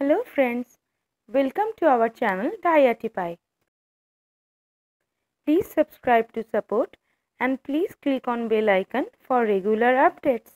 Hello friends, welcome to our channel DiyArtiePie. Please subscribe to support and please click on bell icon for regular updates.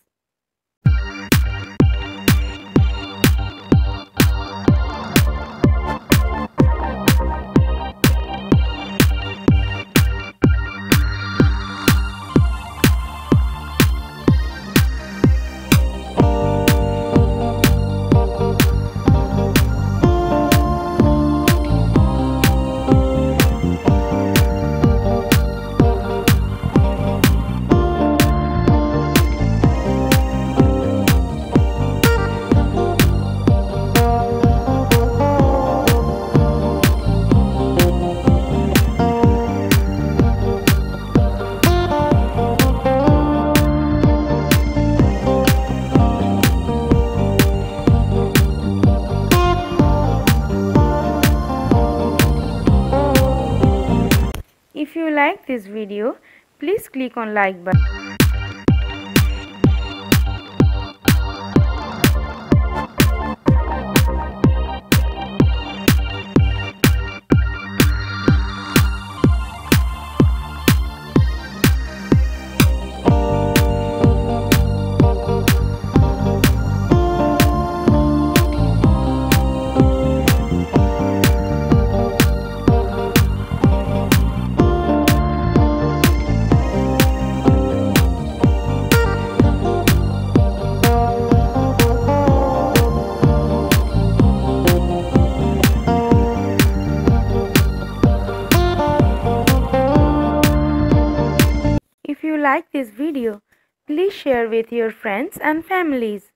If you like this video, please click on like button. If you like this video, please share with your friends and families.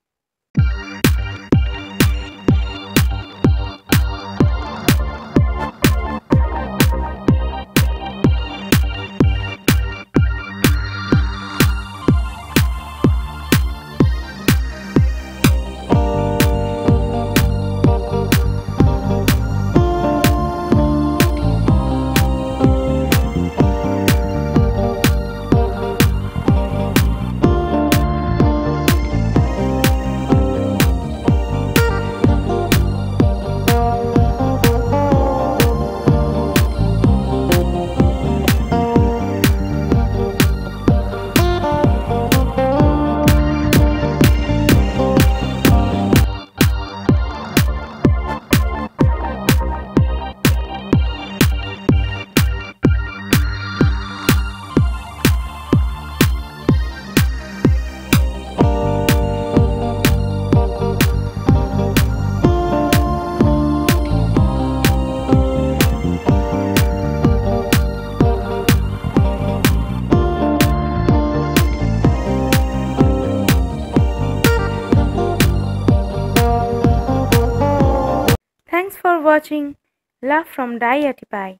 Thanks for watching. Love from DiyArtiePie.